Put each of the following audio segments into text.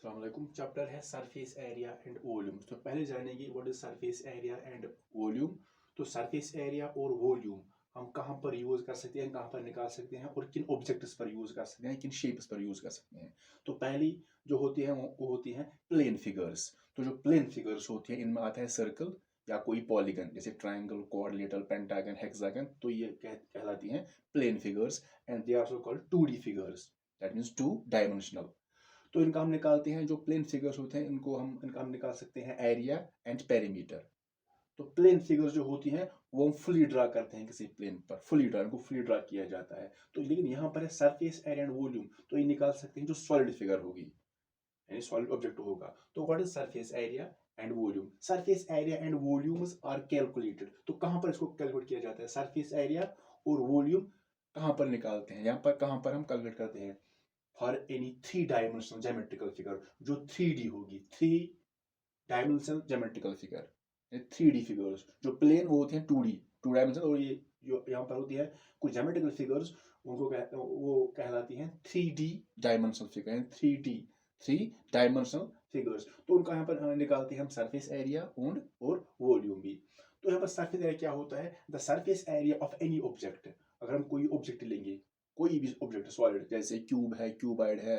अस्सलाम वालेकुम। चैप्टर है सरफेस एरिया एंड वॉल्यूम। तो पहले जानेंगे what is surface area and volume. तो सरफेस एरिया और वॉल्यूम हम कहाँ पर यूज कर सकते हैं, कहाँ पर निकाल सकते हैं और किन ऑब्जेक्ट्स पर यूज कर सकते हैं, किन शेप्स पर यूज कर सकते हैं। तो पहली जो होती है वो होती है प्लेन फिगर्स। तो जो प्लेन फिगर्स होती है इनमें आता है सर्कल या कोई पॉलीगन, जैसे ट्राइंगल, क्वाड्रिलेटरल, पेंटागन, हेक्सागन। तो ये कहलाती हैं plane figures and they are also called 2D figures, that means two dimensional. तो इनका हम निकालते हैं, जो प्लेन फिगर्स होते हैं इनका हम निकाल सकते हैं एरिया एंड पेरीमीटर। तो प्लेन फिगर्स जो होती हैं वो हम फुली ड्रा करते हैं किसी प्लेन पर, इनको फुली ड्रा किया जाता है। तो लेकिन यहाँ पर है सरफेस एरिया एंड वॉल्यूम, तो ये निकाल सकते हैं जो सॉलिड फिगर होगी, यानी सॉलिड ऑब्जेक्ट होगा। तो what is surface area and volume? Surface area and volumes are calculated. तो कहाँ पर इसको कैलकुलेट किया जाता है? सरफेस एरिया और वॉल्यूम कहाँ पर निकालते हैं, यहाँ पर कहाँ पर हम कैलकुलेट करते हैं? For any three dimensional geometrical figure, जो 3D होगी, three dimensional geometrical figure, 3D figures. जो प्लेन वो होते हैं 2D, 2 डायमेंशनल, और ये जो यहाँ पर होती है कुछ ज्योमेट्रिकल फिगर्स, वो कहलाती हैं 3D dimensional figure, 3 dimensional figures. तो उनका यहाँ पर निकालते हैं हम सरफेस एरिया और वॉल्यूम भी। तो यहाँ पर सरफेस एरिया क्या होता है? The surface area of any object. अगर हम कोई ऑब्जेक्ट लेंगे, कोई भी ऑब्जेक्ट सॉलिड, जैसे क्यूब है, क्यूबाइड है,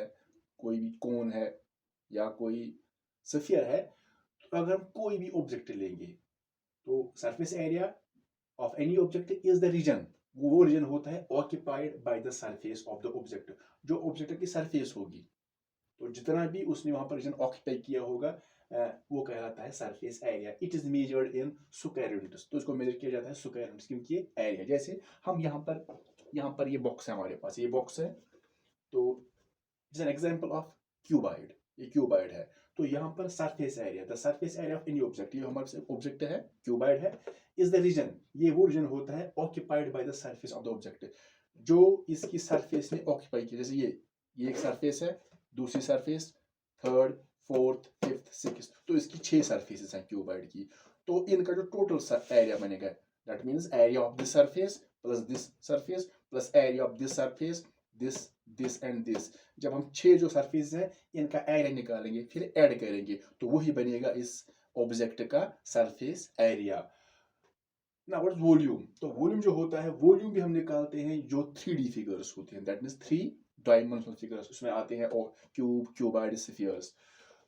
कोई भी कोन है या कोई स्फीयर है, तो अगर हम कोई भी ऑब्जेक्ट लेंगे तो surface area of any object is the region, वो रीजन होता है occupied by the surface of the object. जो ऑब्जेक्ट की सरफेस होगी, तो जितना भी उसने वहां पर रीजन ऑक्यूपाई किया होगा, वो कहलाता है surface area. It is measured in square units. तो इसको मेजर किया जाता है स्क्वायर यूनिट्स, क्योंकि ये एरिया, जैसे हम यहाँ पर ये बॉक्स है, हमारे पास ये बॉक्स है, तो is an example of cuboid. ये क्यूबाइड है। तो यहाँ पर surface area, the surface area of any object, ये हमारे ऑब्जेक्ट है, क्यूबाइड है, इज द रीजन, ये वो रीजन होता है occupied by the surface of the object, जो इसकी सरफेस ने ऑक्यूपाई किया। जैसे ये एक सरफेस है, दूसरी surface, third, fourth, fifth, six, तो इसकी 6 सरफेसेस हैं क्यूबाइड की। तो इनका जो टोटल एरिया बनेगा, that means area of this surface plus this surface plus area of this surface, this, this and this. जब हम 6 जो सरफेस है इनका एरिया निकालेंगे, फिर ऐड करेंगे, तो वही बनेगा इस ऑब्जेक्ट का सरफेस एरिया। ना व्हाट इज वॉल्यूम? तो वॉल्यूम जो होता है, वॉल्यूम भी हम निकालते हैं जो 3D फिगर्स होते हैं, दैट मीन्स 3 डायमेंशनल फिगर्स, उसमें आते हैं और क्यूब, क्यूबाइड, स्फीयर्स।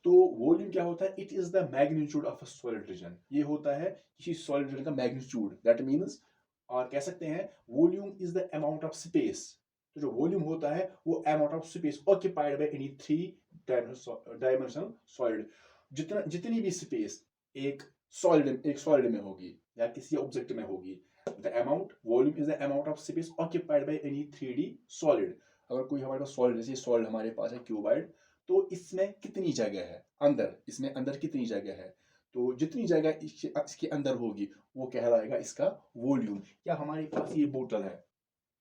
तो वॉल्यूम क्या होता है? It is the magnitude of a solid region. ये होता है किसी सॉलिड रीजन का मैग्नीट्यूड, दैट मीन्स, और कह सकते हैं volume is the amount of space. तो जो वॉल्यूम होता है वो amount of space occupied by any 3 dimensional solid. जितनी भी स्पेस एक सॉलिड में होगी या किसी ऑब्जेक्ट में होगी, the amount, volume is the amount of space occupied by any 3D solid. अगर कोई हमारे पास सॉलिड, जैसे सॉलिड हमारे पास है क्यूबाइड, तो इसमें कितनी जगह है अंदर, इसमें अंदर कितनी जगह है, तो जितनी जगह इसके अंदर होगी वो कहलाएगा इसका वॉल्यूम। या हमारे पास ये बोतल है,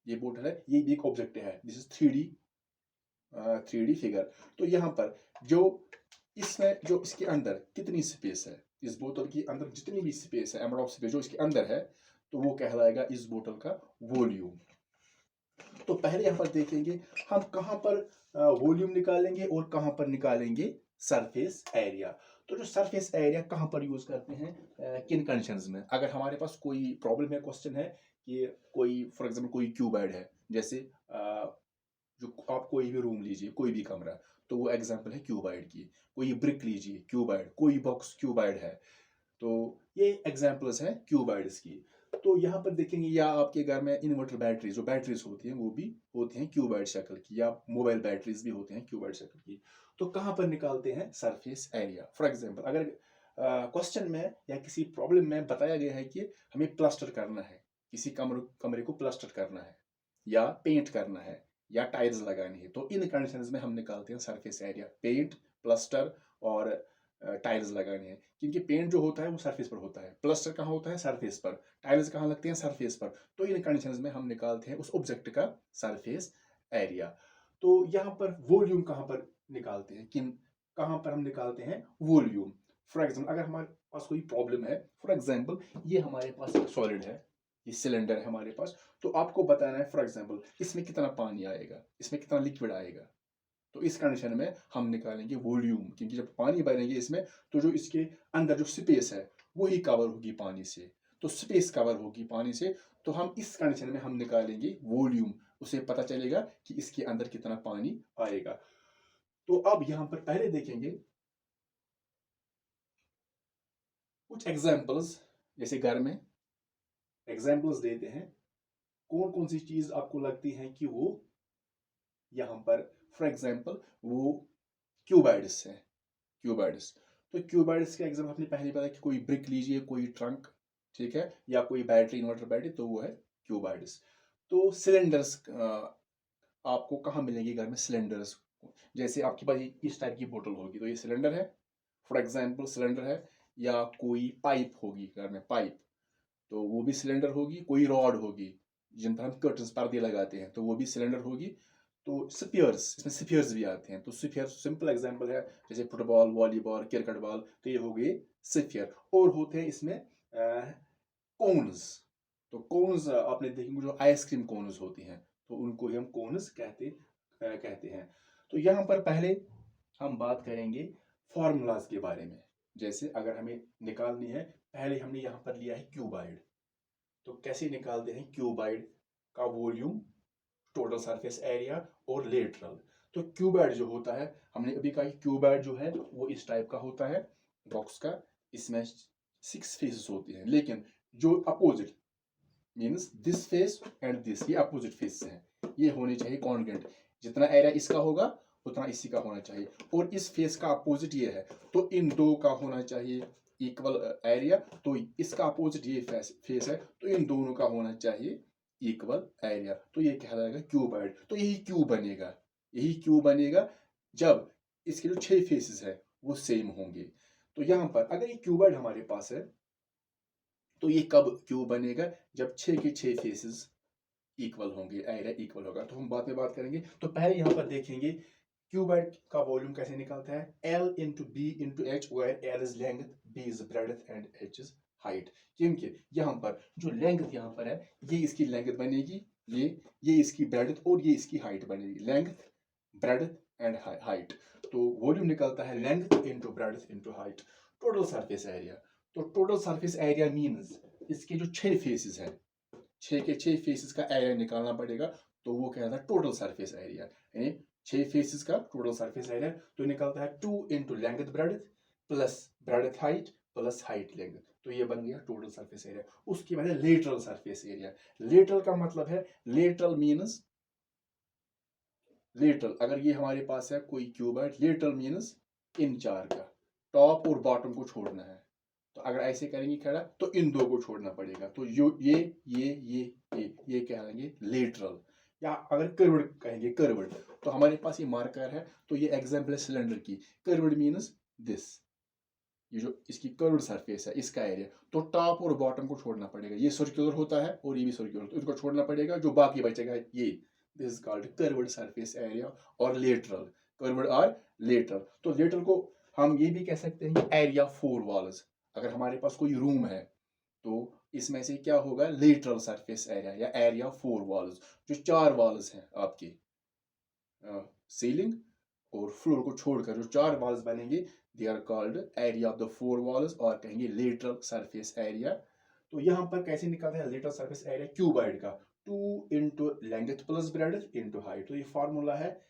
ये भी एक ऑब्जेक्ट है, दिस इज 3D फिगर। तो यहाँ पर जो इसमें, जो इसके अंदर कितनी स्पेस है, इस बोतल के अंदर जितनी भी स्पेस है, अमाउंट ऑफ स्पेस जो इसके अंदर है, तो वो कहलाएगा इस बोतल का वॉल्यूम। तो पहले यहाँ पर देखेंगे हम कहाँ पर वॉल्यूम निकालेंगे और कहाँ पर निकालेंगे सरफेस एरिया। तो जो सरफेस एरिया कहाँ पर यूज करते हैं, किन कंडीशंस में? अगर हमारे पास कोई प्रॉब्लम है, क्वेश्चन है कि कोई, फॉर एग्जांपल कोई क्यूबाइड है, जैसे जो आप कोई भी रूम लीजिए, कोई भी कमरा, तो वो एग्जांपल है क्यूबाइड की। कोई ब्रिक लीजिए, क्यूबाइड, कोई बॉक्स क्यूबाइड है, तो ये एग्जांपल्स हैं क्यूबाइड्स की। तो यहाँ पर देखेंगे, या आपके घर में इन्वर्टर बैटरीज, जो बैटरीज होती हैं वो भी होती हैं क्यूबाइड शक्ल की, या मोबाइल बैटरीज भी होते हैं क्यूबाइड शक्ल की। तो कहाँ पर निकालते हैं सरफेस एरिया? फॉर एग्जांपल, अगर क्वेश्चन में या किसी प्रॉब्लम में बताया गया है कि हमें प्लास्टर करना है, किसी कमरे को प्लास्टर करना है या पेंट करना है या टाइल्स लगानी है, तो इन कंडीशंस में हम निकालते हैं सरफेस एरिया। पेंट, प्लास्टर और टाइल्स लगानी है, क्योंकि पेंट जो होता है वो सरफेस पर होता है, प्लास्टर कहाँ होता है? सरफेस पर। टाइल्स कहाँ लगते हैं? सरफेस पर। तो इन कंडीशंस में हम निकालते हैं उस ऑब्जेक्ट का सरफेस एरिया। तो यहाँ पर वॉल्यूम कहाँ पर निकालते हैं, कहाँ पर हम निकालते हैं वॉल्यूम? फॉर एग्जाम्पल, अगर हमारे पास कोई प्रॉब्लम है, फॉर एग्जाम्पल ये हमारे पास एक सॉलिड है, ये सिलेंडर है हमारे पास, तो आपको बताना है फॉर एग्जाम्पल इसमें कितना पानी आएगा, इसमें कितना लिक्विड आएगा। तो इस कंडीशन में हम निकालेंगे वॉल्यूम, क्योंकि जब पानी भरेंगे इसमें तो जो इसके अंदर जो स्पेस है वही कवर होगी पानी से, तो स्पेस कवर होगी पानी से, तो हम इस कंडीशन में हम निकालेंगे वॉल्यूम, उसे पता चलेगा कि इसके अंदर कितना पानी आएगा। तो अब यहां पर पहले देखेंगे कुछ एग्जांपल्स, जैसे घर में एग्जांपल्स देते हैं, कौन कौन सी चीज आपको लगती है कि वो यहां पर, फॉर एग्जांपल वो क्यूबाइड्स है, क्यूबाइड्स। तो क्यूबाइड्स का एग्जांपल आपने पहले बताया कि कोई ब्रिक लीजिए, कोई ट्रंक, ठीक है, या कोई बैटरी इन्वर्टर बैटरी, तो वो है क्यूबाइड्स। तो सिलेंडर्स आपको कहाँ मिलेंगे घर में सिलेंडर्स, जैसे आपके पास इस टाइप की बोतल होगी तो ये सिलेंडर है, फॉर एग्जांपल सिलेंडर है, या कोई पाइप होगी घर में, पाइप, तो वो भी सिलेंडर होगी, कोई रॉड होगी जिन पर हम कर्टन्स पर्दे लगाते हैं तो वो भी सिलेंडर होगी। तो स्पीयर्स, इसमें स्पीयर्स भी आते हैं, तो स्पीयर सिंपल एग्जांपल है, जैसे फुटबॉल, वॉलीबॉल, क्रिकेट बॉल, तो ये हो गए स्पीयर। और होते हैं इसमें कोन्स, तो कोन्स आपने देखेंगे जो आइसक्रीम कोन्स होती हैं, तो उनको ही हम कोन्स कहते हैं। तो यहाँ पर पहले हम बात करेंगे फॉर्मूलाज के बारे में, जैसे अगर हमें निकालनी है, पहले हमने यहाँ पर लिया है क्यूबाइड, तो कैसे निकालते हैं क्यूबाइड का वॉल्यूम, टोटल सरफेस एरिया और लेटरल। तो क्यूबाइड जो होता है, हमने अभी कहा कि क्यूबाइड जो है वो इस टाइप का होता है, बॉक्स का, इसमें 6 फेसेस होती हैं, लेकिन जो opposite means this face and this, ये अपोजिट फेस हैं, ये होने चाहिए कॉन्ग्रुएंट, जितना एरिया इसका होगा उतना इसी का होना चाहिए, और इस फेस का अपोजिट ये है, तो इन दो का होना चाहिए इक्वल एरिया, तो इसका अपोजिट ये फेस है, तो इन दोनों का होना चाहिए इक्वल एरिया, तो ये कहलाएगा क्यूबाइड। तो यही क्यूब बनेगा, यही क्यूब बनेगा जब इसके जो 6 फेसेस है वो सेम होंगे। तो यहां पर अगर ये क्यूबाइड हमारे पास है तो ये कब क्यूब बनेगा, जब 6 के 6 फेसेस इक्वल होंगे, एरिया इक्वल होगा, तो हम बाद में बात करेंगे। तो पहले यहां पर देखेंगे क्यूबाइड का वॉल्यूम कैसे निकलता है, L into B into H, where L is length, B is breadth and H is height. क्योंकि यहाँ पर जो लेंथ यहाँ पर है, ये इसकी लेंथ बनेगी, ये इसकी ब्रेड्थ और ये इसकी हाइट बनेगी, लेंथ ब्रेड्थ एंड हाइट। तो वॉल्यूम निकलता है length into breadth into height. Total surface area, तो टोटल सरफेस एरिया मीन्स इसके जो 6 फेसेस है, 6 के 6 फेसेस का एरिया निकालना पड़ेगा, तो वो कहता है टोटल सरफेस एरिया, यानी 6 फेसेस का टोटल सरफेस एरिया, तो निकलता है 2 into length breadth plus breadth height plus height length, तो ये बन गया टोटल सरफेस एरिया। उसके बाद है लेटरल सरफेस एरिया। लेटरल का मतलब है, लेटरल मीन्स, लेटरल अगर ये हमारे पास है कोई क्यूबाइड, लेटरल मीन्स इन 4 का, टॉप और बॉटम को छोड़ना है, तो अगर ऐसे करेंगे खड़ा तो इन दो को छोड़ना पड़ेगा, तो ये कहलाएंगे लेटरल। या अगर कर्व्ड कहेंगे, कर्व्ड, तो हमारे पास ये मार्कर है, तो ये एग्जांपल है सिलेंडर की, कर्व्ड मीन्स दिस, ये जो इसकी कर्व्ड सरफेस है इसका एरिया, तो टॉप और बॉटम को छोड़ना पड़ेगा, ये सर्कुलर होता है और ये भी सर्कुलर, तो इनको छोड़ना पड़ेगा, जो बाकी बचेगा ये, this is called curved surface area और लेटरल, कर्व्ड और लेटरल। तो लेटरल को हम ये भी कह सकते हैं एरिया 4 वॉल्स, अगर हमारे पास कोई रूम है तो इसमें से क्या होगा, लेटरल सरफेस एरिया या एरिया 4 वॉल्स, जो 4 वॉल्स हैं आपकी, सीलिंग और फ्लोर को छोड़कर जो 4 वॉल्स बनेंगे, they are called area of the 4 walls, और कहेंगे लेटरल सरफेस एरिया। तो यहां पर कैसे निकलता है लेटरल सरफेस एरिया क्यूबाइड का, 2 into length plus breadth into height, तो ये फॉर्मूला है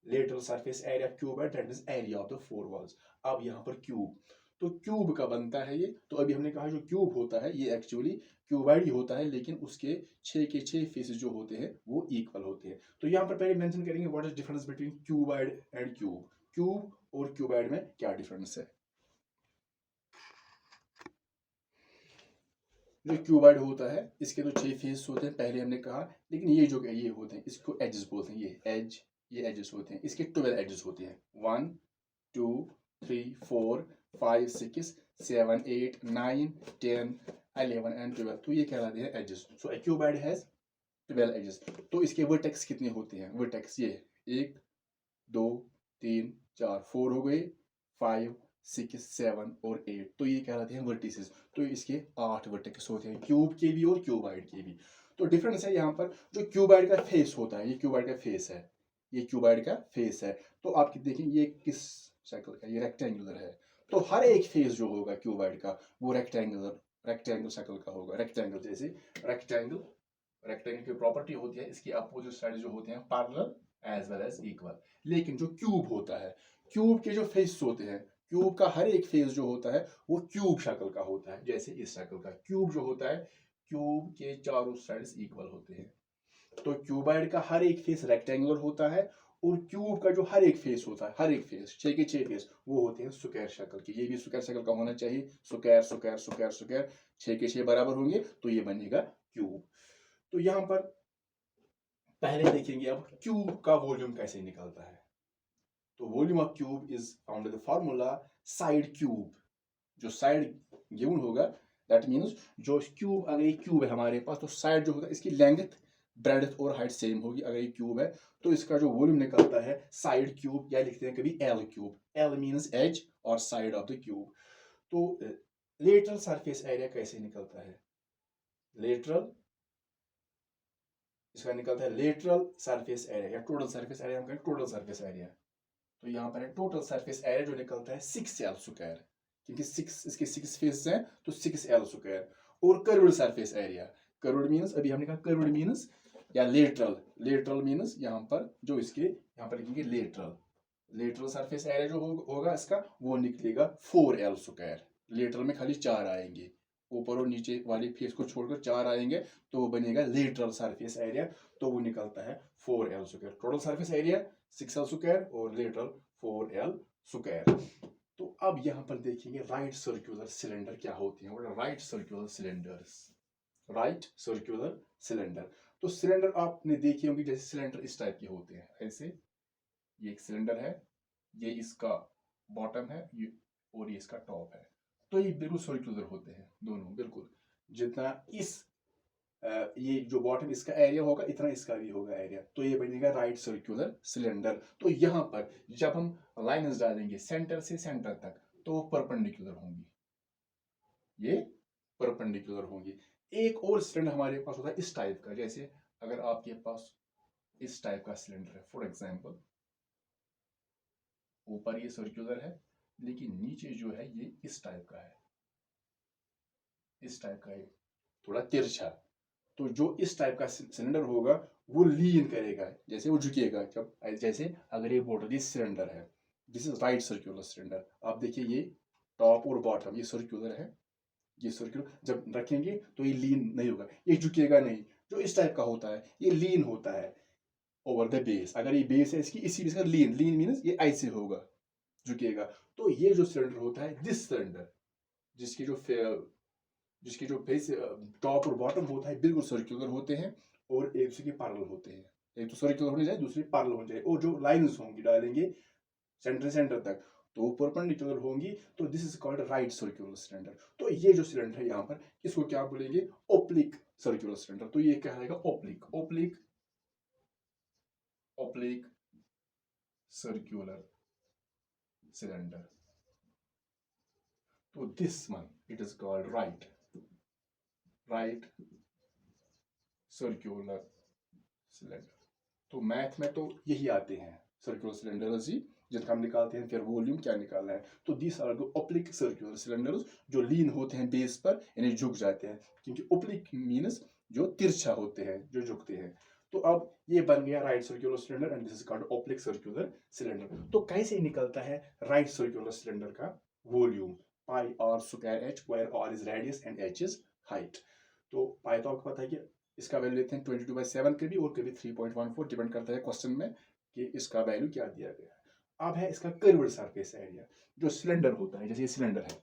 lateral surface area cuboid, that is area of the 4 walls. अब यहाँ पर क्यूब, तो क्यूब का बनता है ये, तो अभी हमने कहा जो क्यूब होता है ये एक्चुअली क्यूबाइड ही होता है, लेकिन उसके 6 के 6 फेसेस जो होते हैं वो इक्वल होते हैं। तो यहाँ पर पहले मेंशन करेंगे what is difference between cuboid and cube, cube और क्यूबाइड में क्या डिफरेंस है। जो क्यूबाइड होता है इसके तो 6 फेस होते हैं, पहले हमने कहा, लेकिन ये जो ये होते हैं इसको एजेस बोलते हैं, ये एज, ये एजेस होते हैं, इसके 12 एजेस होते हैं, 1 2 3 4 5 6 7 8 9 10 11 एंड 12, तो ये कहलाते हैं edges. So a cuboid has 12 edges. तो इसके वर्टेक्स कितने होते हैं, वर्टेक्स ये 1 2 3 4 4 हो गए, 5 6 7 और 8, तो ये कहलाते हैं वर्टिसेस। तो इसके 8 वर्टेक्स होते हैं, क्यूब के भी और क्यूबाइड के भी। तो डिफरेंस है यहाँ पर, जो क्यूबाइड का फेस होता है, ये क्यूबाइड का फेस है, ये क्यूबॉइड का फेस है। तो आप देखेंगे ये किस शक्ल का, ये रेक्टेंगुलर है। तो हर एक फेस जो होगा क्यूबॉइड का वो रेक्टेंगल शक्ल का होगा। रेक्टेंगल जैसे रेक्टेंगल रेक्टेंगल की प्रॉपर्टी होती है इसकी अपोजिट साइड जो होते हैं parallel as well as equal. लेकिन जो क्यूब होता है, क्यूब के जो फेस होते हैं, क्यूब का हर एक फेस जो होता है वो क्यूब शक्ल का होता है। जैसे इस शक्ल का क्यूब जो होता है, क्यूब के चारों साइड्स इक्वल होते हैं। तो क्यूबॉइड का हर एक फेस रेक्टेंगुलर होता है और क्यूब का जो हर एक फेस होता है, हर एक फेस 6 के 6 फेस वो होते हैं स्क्वायर शक्ल के। ये भी स्क्वायर शक्ल का होना चाहिए। स्क्वायर स्क्वायर स्क्वायर स्क्वायर 6 के 6 बराबर होंगे तो ये बनेगा क्यूब। तो यहां पर पहले देखेंगे अब क्यूब का वॉल्यूम कैसे निकलता है। तो volume of cube is found in the formula side cube. जो साइड गिवन होगा दैट मीन्स जो क्यूब, अगर ये क्यूब है हमारे पास तो साइड जो होगा इसकी लेंथ ब्रेडथ और हाइट सेम होगी। अगर ये क्यूब है तो इसका जो वॉल्यूम निकलता है साइड क्यूब, या लिखते हैं कभी L cube. L means edge और साइड ऑफ द क्यूब। तो लेटरल सरफेस एरिया कैसे निकलता है? लेटरल, इसका निकलता है लेटरल सरफेस एरिया या टोटल सरफेस एरिया। हम कहें टोटल सरफेस एरिया। तो यहाँ पर है टोटल सरफेस एरिया जो निकलता है 6L स्क्वायर, क्योंकि 6 इसके 6 फेस हैं तो 6L स्क्वायर। और curved surface area, curved means अभी हमने कहा कर्व्ड मीन्स या लेटरल, लेटरल मीन्स यहाँ पर जो इसके यहाँ पर लिखेंगे लेटरल। लेटरल सरफेस एरिया जो होगा इसका वो निकलेगा 4L स्क्वायर। लेटरल में खाली 4 आएंगे, ऊपर और नीचे वाली फेस को छोड़कर 4 आएंगे तो वो बनेगा लेटरल सरफेस एरिया। तो वो निकलता है 4L square. Total surface area 6L square और लेटरल 4L स्क्वायर। तो अब यहां पर देखेंगे राइट सर्कुलर सिलेंडर क्या होती है। Right circular cylinders, right circular cylinder. तो सिलेंडर आपने देखी होंगी, जैसे सिलेंडर इस टाइप के होते हैं ऐसे। ये एक सिलेंडर है, ये इसका बॉटम है, ये और ये इसका टॉप है। तो ये बिल्कुल सर्कुलर होते हैं दोनों, बिल्कुल जितना इस ये जो बॉटम इसका एरिया होगा इतना इसका भी होगा एरिया। तो ये बनेगा राइट सर्कुलर सिलेंडर। तो यहाँ पर जब हम लाइंस डालेंगे सेंटर से सेंटर तक तो परपेंडिकुलर होंगी, ये परपेंडिकुलर होंगी। एक और सिलेंडर हमारे पास होता है इस टाइप का। जैसे अगर आपके पास इस टाइप का सिलेंडर है, फॉर एग्जाम्पल ऊपर ये सर्कुलर है लेकिन नीचे जो है ये इस टाइप का है, इस टाइप का है, थोड़ा तिरछा। तो जो इस टाइप का सिलेंडर होगा वो लीन करेगा, जैसे वो झुकेगा। जब जैसे अगर ये बॉटल, ये सिलेंडर है, this is right circular cylinder. आप देखिए ये टॉप और बॉटम ये सर्कुलर है, ये सर्कुलर जब रखेंगे तो ये लीन नहीं होगा, ये झुकेगा नहीं। जो इस टाइप का होता है ये लीन होता है ओवर द बेस। अगर ये बेस है इसकी, इसी बेस का लीन, लीन मीन्स ये ऐसे होगा, झुकेगा। तो ये जो सिलेंडर होता है दिस सिलेंडर, जिसकी जो जिसकी जो फेस टॉप और बॉटम होता है बिल्कुल सर्कुलर होते हैं और एक दूसरे के पैरेलल होते हैं। एक तो सर्कुलर होने जाए, दूसरी पैरेलल होने जाए। और जो लाइंस होंगी डालेंगे सेंटर सेंटर तक तो परपेंडिकुलर होंगी। तो this is called right circular cylinder. तो ये जो सिलेंडर है यहाँ पर इसको क्या बोलेंगे? ओप्लिक सर्कुलर सिलेंडर। तो ये कहलाएगा ओप्लिक, ओप्लिक, ओप्लिक सर्कुलर सिलेंडर। तो this one it is called right, right circular cylinder. तो मैथ में तो यही आते हैं सर्कुलर सिलेंडर्स ही, जिनका हम निकालते हैं फिर वॉल्यूम क्या निकालना है। तो this are the oblique circular cylinders, जो लीन होते हैं बेस पर, यानी झुक जाते हैं। क्योंकि ओप्लिक मीन्स जो तिरछा होते हैं, जो झुकते हैं। तो अब ये बन गया right circular cylinder and this is called oblique circular cylinder. तो कैसे निकलता है राइट सर्कुलर सिलेंडर का volume? Pi r square h, where r is radius and h is height. तो पाई तो आपको पता है कि इसका वैल्यू लेते हैं 22/7 कभी और कभी 3.14, डिपेंड करता है क्वेश्चन में कि इसका वैल्यू क्या दिया गया है। अब है इसका कर्व्ड सरफेस एरिया। जो सिलेंडर होता है, जैसे ये सिलेंडर है,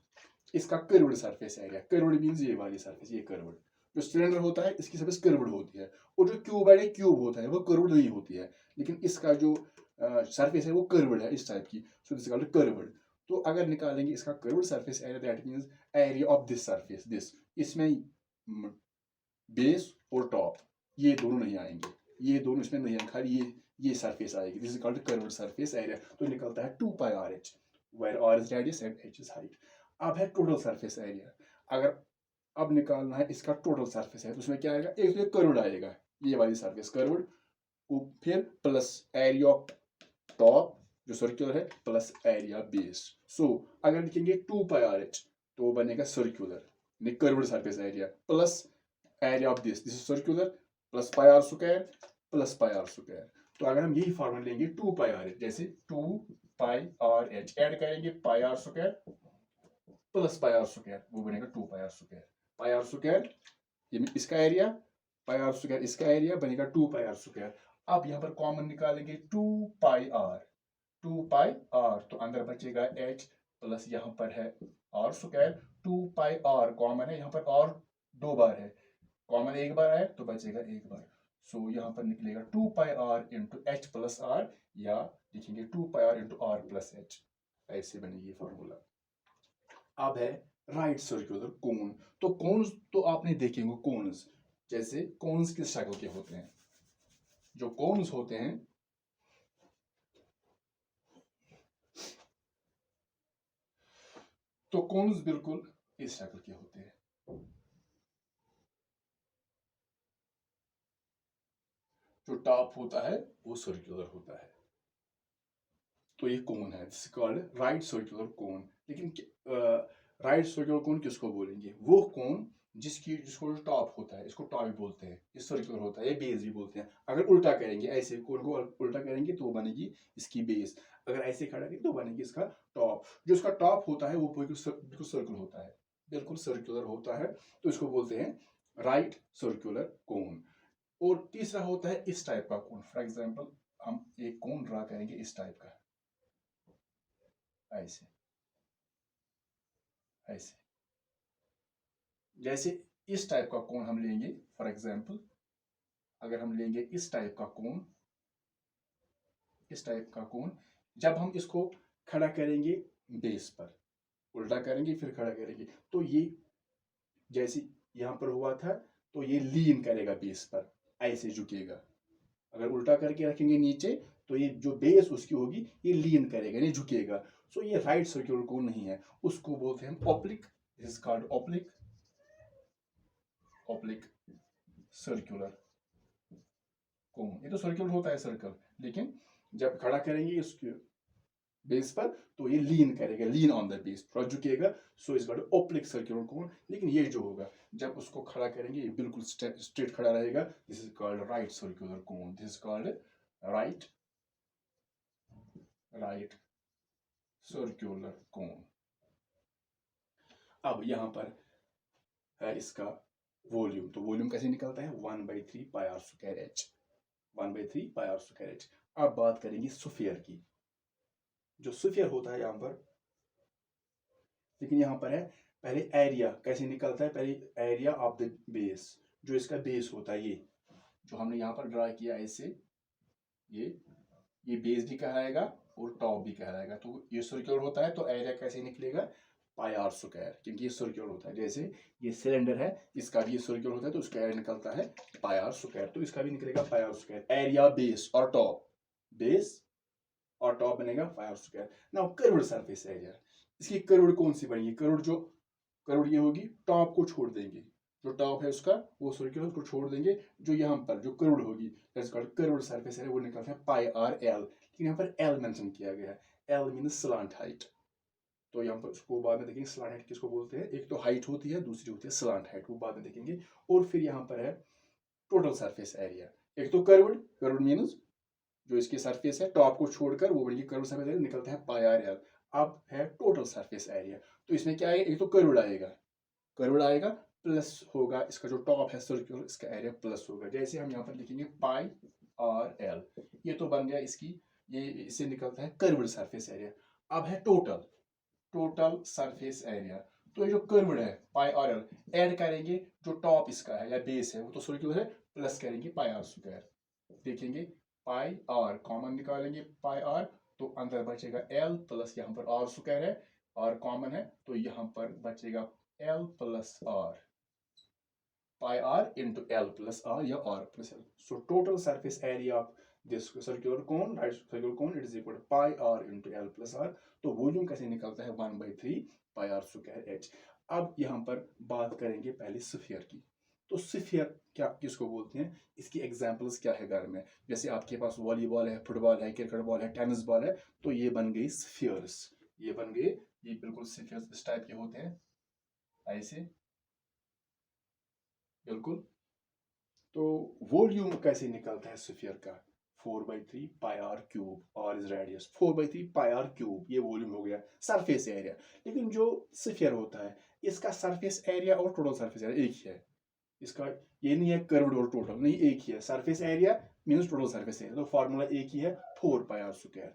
इसका curved surface area, curved means ये वाली सरफेस, ये कर्व्ड। जो सिलेंडर होता है इसकी सरफेस कर्व्ड होती है, और जो क्यूबॉइड है क्यूब होता है वो कर्व्ड नहीं होती है, लेकिन इसका जो सरफेस है वो कर्व्ड है इस टाइप की। So this is called curved. तो अगर निकालेंगे इसका curved surface area that means area of this surface, this, इसमें बेस और टॉप ये दोनों नहीं आएंगे, ये दोनों इसमें नहीं आएंगे, खाली ये सरफेस आएगी। This is called curved surface area. तो निकलता है 2πRh, where r is radius and h is height. अब है टोटल सरफेस एरिया। अगर अब निकालना है इसका टोटल सरफेस है तो उसमें क्या आएगा? एक तो कर्व्ड आएगा, ये वाली सरफेस कर्व्ड, फिर प्लस एरिया ऑफ टॉप जो सर्कुलर है प्लस एरिया बेस। सो अगर लिखेंगे 2πRH तो वो बनेगा circular curved surface area plus area of this is circular plus πr square plus πr square. तो अगर हम यही फॉर्मूला लेंगे 2πRH जैसे 2πRH ऐड करेंगे πr square plus πr square वो बनेगा 2πr स्क्वायर। πr स्क्वायर ये इसका एरिया πr स्क्वायर इसका एरिया बनेगा 2πr स्क्वायर। अब यहाँ पर कॉमन निकालेंगे 2πr तो अंदर बचेगा h प्लस यहाँ पर है r स्क्वायर 2πr कॉमन है यहाँ पर r दो बार है कॉमन एक बार है तो बचेगा एक बार। सो यहाँ पर निकलेगा 2πr into H plus are या लिखेंगे 2πr into are plus H. ऐसे बनेगी फॉर्मूला। अब है राइट सर्कुलर कोन। तो कोन्स तो आपने देखे होंगे कोन्स जैसे कोन्स किस शक्ल के होते हैं। जो कोन्स होते हैं तो कोन्स बिल्कुल इस शक्ल के होते हैं। जो टॉप होता है वो सर्कुलर होता है तो ये कोन है दिस कॉल्ड राइट सर्कुलर कोन। लेकिन राइट सर्कुलर कोन किसको बोलेंगे? वो कोन जिसको टॉप होता है इसको टॉप भी बोलते हैं, ये सर्कुलर होता है ये बेस भी बोलते हैं। अगर उल्टा करेंगे ऐसे कोन को उल्टा करेंगे तो बनेगी इसकी बेस, अगर ऐसे खड़ा करेंगे तो बनेगी इसका टॉप। जो इसका टॉप होता है वो बिल्कुल सर्कुलर होता है, बिल्कुल सर्कुलर होता है तो इसको बोलते हैं राइट सर्कुलर कोन। और तीसरा होता है इस टाइप का कोन। फॉर एग्जाम्पल हम एक कोन ड्रा करेंगे इस टाइप का, ऐसे ऐसे जैसे इस टाइप का कोन हम लेंगे। फॉर एग्जाम्पल अगर हम लेंगे इस टाइप का कोन, इस टाइप का कोन, जब हम इसको खड़ा करेंगे बेस पर, उल्टा करेंगे फिर खड़ा करेंगे तो ये जैसे यहां पर हुआ था तो ये लीन करेगा बेस पर, ऐसे झुकेगा। अगर उल्टा करके रखेंगे नीचे तो ये जो बेस उसकी होगी ये लीन करेगा नहीं झुकेगा। सो ये राइट सर्कुलर कोन नहीं है, उसको बोलते हैं oblique. This is called oblique, oblique circular cone. ये तो सर्कुलर होता है सर्कल, लेकिन जब खड़ा करेंगे इसके बेस पर तो ये लीन करेगा, लीन ऑन द बेस, थोड़ा झुकेगा। So is called oblique circular cone. लेकिन ये जो होगा जब उसको खड़ा करेंगे ये बिल्कुल स्ट्रेट खड़ा रहेगा। This is called right circular cone. This is called right circular कोन। अब यहां पर है इसका वॉल्यूम। तो वॉल्यूम कैसे निकलता है? 1/3 πr square h, 1/3 πr square h। अब बात करेंगे स्फीयर की। जो स्फीयर होता है यहां पर, लेकिन यहां पर है पहले एरिया कैसे निकलता है? पहले एरिया ऑफ द बेस, जो इसका बेस होता है, ये जो हमने यहां पर ड्रा किया ऐसे, ये बेस भी कहलाएगा और टॉप भी कहलाएगा। तो ये सर्कुलर होता है तो एरिया कैसे निकलेगा? πr स्क्वायर, क्योंकि ये सर्कुलर होता है। जैसे ये सिलेंडर है इसका भी ये सर्कुलर होता है तो उसका एरिया निकलता है πr स्क्वायर, तो इसका भी निकलेगा πr स्क्वायर। एरिया बेस और टॉप, बेस और टॉप बनेगा πr square. Now curved surface area, इसकी कर्व्ड कौन सी बनेगी? कर्व्ड ये होगी, टॉप को छोड़ देंगे, जो टॉप है उसका वो सर्कुलर को छोड़ देंगे, जो यहाँ पर जो कर्व्ड होगी that's called curved surface area, वो निकलता है πrl। लेकिन यहाँ पर l मेंशन किया गया है, l मींस स्लांट हाइट। तो यहाँ पर उसको बाद में देखेंगे स्लांट हाइट किसको बोलते हैं। एक तो हाइट होती है, दूसरी होती है स्लांट हाइट, वो बाद में देखेंगे। और फिर यहाँ पर है टोटल सरफेस एरिया। एक तो कर्व्ड मींस जो इसकी सरफेस है टॉप को छोड़कर वो बनेगी कर्व्ड सरफेस एरिया, निकलता है πrl। अब है टोटल सरफेस एरिया, तो इसमें क्या आएगा? एक तो कर्व्ड आएगा प्लस होगा इसका जो टॉप है सर्कुलर, इसका एरिया प्लस होगा। जैसे हम यहाँ पर लिखेंगे πrl, ये तो बन गया इसकी, ये इससे निकलता है कर्व्ड सरफेस एरिया। अब है टोटल सरफेस एरिया। तो ये जो कर्व्ड है πrl ऐड करेंगे जो टॉप इसका है या बेस है वो तो सर्कुलर है, प्लस करेंगे πr स्क्वायर। देखेंगे πr कॉमन निकालेंगे πr तो अंदर बचेगा l प्लस यहाँ पर r स्क्वायर है, r कॉमन है तो यहाँ पर बचेगा l plus r, πr into l plus r या r plus l। So total surface area of this circular cone, right circular cone, it is equal to πr into l plus r। तो volume कैसे निकलता है? 1/3 πr square h। अब यहाँ पर बात करेंगे पहले स्फीयर की। तो स्फीयर क्या किसको बोलते हैं, इसकी एग्जांपल्स क्या है घर में, जैसे आपके पास वॉलीबॉल है, फुटबॉल है, क्रिकेट बॉल है, टेनिस बॉल है, तो ये बन गई स्फीयर्स, ये बन गए, ये बिल्कुल स्फीयर्स इस टाइप के होते हैं, ऐसे, बिल्कुल। तो वॉल्यूम कैसे निकलता है स्फीयर का, 4/3 πr cube, R is radius, 4/3 πr cube, ये वॉल्यूम हो गया, सरफेस एरिया। लेकिन जो स्फीयर होता है, इसका सरफेस एरिया और टोटल सरफेस एरिया एक ही है, इसका ये नहीं है कर्व्ड और टोटल, नहीं, एक ही है, surface area means total surface area, तो फार्मूला एक ही है, 4πr²,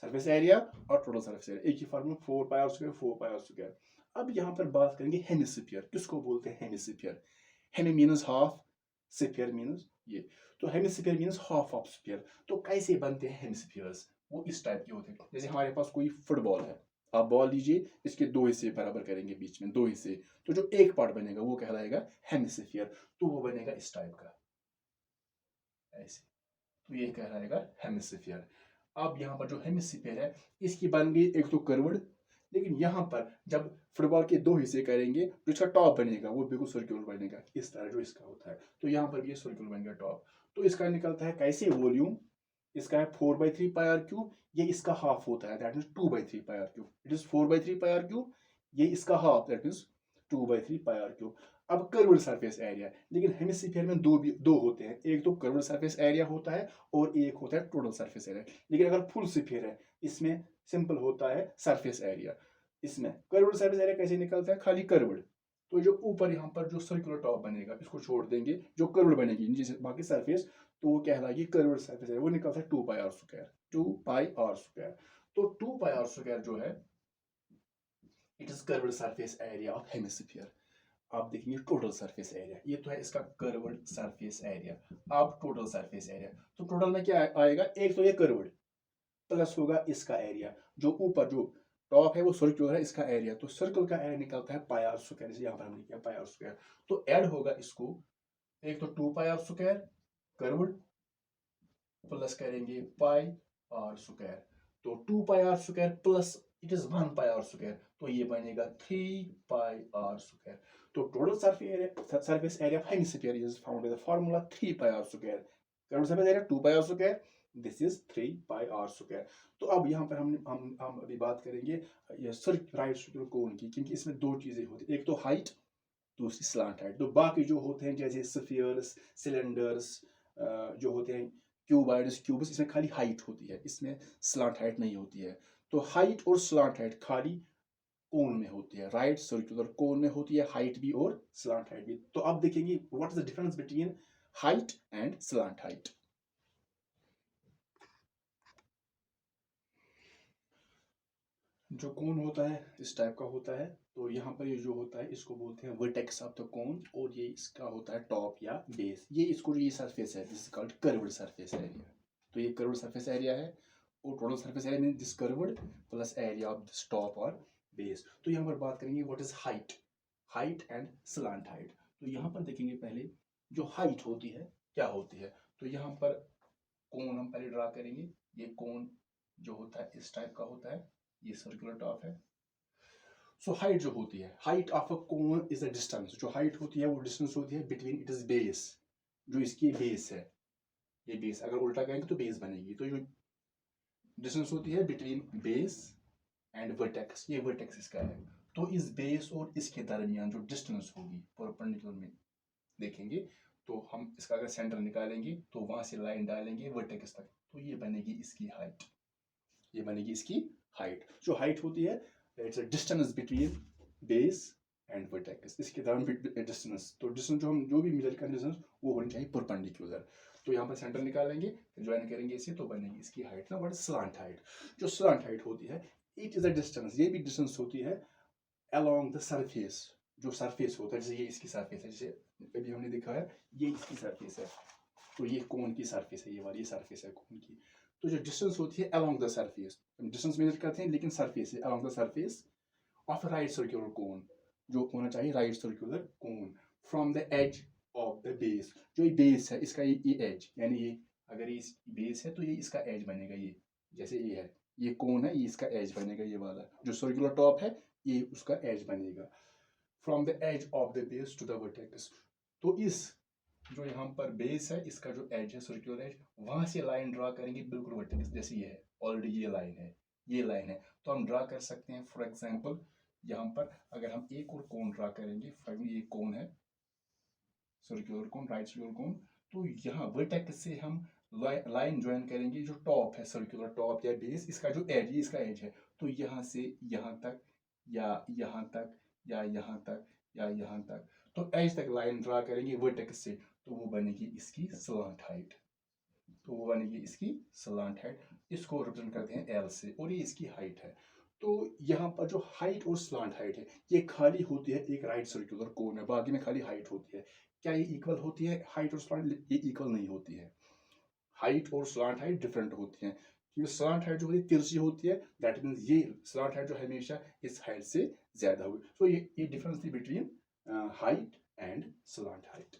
सरफेस एरिया और टोटल सरफेस एरिया एक ही फार्मूला, 4πr², 4πr²। अब यहाँ पर बात करेंगे हेमिस्फीयर, किसको बोलते हैं hemisphere, hemi means half, sphere means ये, तो hemisphere means half of sphere. तो कैसे बनते हैं हेमिस्फीयर्स, वो इस टाइप के होते हैं, जैसे हमारे पास कोई फुटबॉल है, आप बॉल लीजिए, इसके दो हिस्से बराबर करेंगे, बीच में दो हिस्से, तो जो एक पार्ट बनेगा वो कहलाएगा हेमिस्फीयर, तो वो बनेगा इस टाइप का, ऐसे, तो ये कहलाएगा हेमिस्फीयर। अब यहाँ पर जो हेमिस्फीयर है, इसकी बन गई एक तो कर्व्ड, लेकिन यहाँ पर जब फुटबॉल के दो हिस्से करेंगे, जो इसका टॉप बनेगा वो बिल्कुल सर्कुलर बनेगा, इस तरह जो इसका होता है, तो यहाँ पर भी ये सर्कुलर बन गया टॉप। तो इसका निकलता है कैसे वॉल्यूम, इसका है 4/3 πr क्यूब, ये इसका हाफ होता है, that means 2/3 πr cube, it is 4/3 πr cube, ये इसका half, that means 2/3 πr cube. अब कर्व्ड सरफेस एरिया, लेकिन हेमिस्फीयर में दो होते हैं, एक तो कर्व्ड सरफेस एरिया होता है और एक होता है टोटल सरफेस एरिया। लेकिन अगर फुल स्फीयर है, इसमें सिंपल होता है सरफेस एरिया, इसमें कर्व्ड सरफेस एरिया कैसे निकलता है, खाली कर्व्ड, तो जो ऊपर यहाँ पर जो सर्कुलर टॉप बनेगा इसको छोड़ देंगे, जो कर्व्ड बनेगी नीचे बाकी सरफेस, तो वो कहलाएगी कर्व्ड सरफेस एरिया, वो निकलता है 2πr², 2πr²। तो 2πr² जो है, it is curved surface area of hemisphere. आप देखेंगे टोटल सरफेस एरिया, ये तो है इसका कर्व्ड सरफेस एरिया। अब टोटल सरफेस एरिया, तो टोटल में क्या आएगा, एक तो ये कर्व्ड प्लस होगा इसका एरिया, जो ऊपर जो टॉप है वो सर्कुलर है, इसका एरिया, तो सर्कल का एरिया निकलता है πr², जैसे यहाँ पर हमने किया πr², तो ऐड होगा इसको, एक तो 2πr² कर्व्ड प्लस करेंगे πr², तो 2πr² plus it is 1πr², तो ये बनेगा 3πr²। तो total surface area of hemisphere is found by the formula 3πr², curved surface area 2πr², this is 3πr²। तो अब यहाँ पर हम अभी बात करेंगे ये राइट सर्कुलर कोन की, क्योंकि इसमें दो चीजें होती है, एक तो हाइट, दूसरी स्लांट हाइट। तो बाकी जो होते हैं जैसे स्फीयर्स, सिलेंडर्स, जो होते हैं क्यूबॉइड्स, क्यूब्स, इसमें खाली हाइट होती है, इसमें स्लांट हाइट नहीं होती है। तो हाइट और स्लांट हाइट खाली कोन में होती है, राइट सर्कुलर कोन में होती है हाइट भी और स्लांट हाइट भी। तो अब देखेंगे what is the difference between height and slant height. जो कोन होता है इस टाइप का होता है, तो यहाँ पर ये जो होता है इसको बोलते हैं वर्टेक्स ऑफ द कोन, और ये इसका होता है टॉप या बेस, ये इसको ये सरफेस है, this is called curved surface area. तो ये कर्व्ड सरफेस एरिया है, और total surface area mean this curved plus area of this top और बेस। तो यहाँ पर बात करेंगे what is height, height and slant height. तो यहाँ पर देखेंगे पहले जो हाइट होती है क्या होती है, तो यहाँ पर कोन हम पहले ड्रा करेंगे, ये कोन जो होता है इस टाइप का होता है, ये सर्कुलर टॉप है। सो हाइट जो होती है, height of a cone is the distance, जो हाइट होती है वो डिस्टेंस होती है बिटवीन इट इज बेस, जो इसकी बेस है, ये बेस अगर उल्टा करेंगे तो बेस बनेगी, तो जो डिस्टेंस होती है बिटवीन बेस एंड वर्टेक्स, ये वर्टेक्स इसका है। तो इस बेस और इसके दरमियान जो डिस्टेंस होगी परपेंडिकुलर में देखेंगे, तो हम इसका अगर सेंटर निकालेंगे तो वहां से लाइन डालेंगे वर्टेक्स तक, तो ये बनेगी इसकी हाइट, ये बनेगी इसकी हाइट। जो हाइट होती है it's a distance between base and vertex, इसके दरमियान डिस्टेंस, तो डिस्टेंस जो हम जो भी मेजर करें डिस्टेंस वो होनी चाहिए परपेंडिकुलर। तो यहाँ पर सेंटर निकालेंगे, ज्वाइन करेंगे इसे, तो बनेगी इसकी हाइट ना, व्हाट इज स्लांट हाइट। जो स्लांट हाइट होती है इट इज अ डिस्टेंस, ये भी डिस्टेंस होती है अलोंग द सरफेस, जो सरफेस होता है, जैसे ये इसकी सरफेस है, जैसे अभी हमने देखा है ये इसकी सरफेस है, तो ये कोन की सरफेस है, ये वाली सरफेस है कोन की। तो जो डिस्टेंस होती है अलोंग द सरफेस, हम डिस्टेंस मेजर करते हैं लेकिन सरफेस है, along the surface of right circular cone, जो होना चाहिए right circular cone, from the edge of the base, जो ये बेस है इसका ये एज, यानी ये अगर ये बेस है तो ये इसका एज बनेगा, ये जैसे ये है, ये कोन है, ये इसका एज बनेगा, ये वाला जो सर्कुलर टॉप है ये उसका एज बनेगा, from the edge of the base to the vertex. तो इस जो यहाँ पर बेस है, इसका जो एज है, सर्कुलर एज, वहां से लाइन ड्रा करेंगे बिल्कुल वर्टिकल, जैसे ये है, ऑलरेडी ये लाइन है, ये लाइन है, तो हम ड्रा कर सकते हैं। फॉर एग्जांपल यहाँ पर अगर हम एक और कोन ड्रा करेंगे, ये कोन है, सर्कुलर कोन, राइट सर्कुलर कोन, तो यहाँ वर्टेक्स से हम लाइन ज्वाइन करेंगे, जो टॉप है, सर्कुलर टॉप या बेस, इसका जो एज, ये इसका एज है, तो यहाँ से यहाँ तक, या यहाँ तक, या यहाँ तक, या यहाँ तक, तो एज तक लाइन ड्रा करेंगे वर्टेक्स से, तो वो बनेगी इसकी स्लांट हाइट, तो वो बनेगी इसकी स्लांट हाइट। इसको रिप्रेजेंट करते हैं एल से, और ये इसकी हाइट है। तो यहाँ पर जो हाइट और स्लांट हाइट है, ये खाली होती है एक राइट सर्कुलर कोन में, बाकी में खाली हाइट होती है। क्या ये इक्वल होती है हाइट और स्लांट? ये इक्वल नहीं होती है। हाइट और स्लांट हाइट डिफरेंट होती है, क्योंकि स्लांट हाइट जो होती है तिरछी होती है, दैट मीन्स ये स्लांट हाइट जो हमेशा इस हाइट से ज्यादा होगी। सो ये डिफरेंस थी between height and slant height.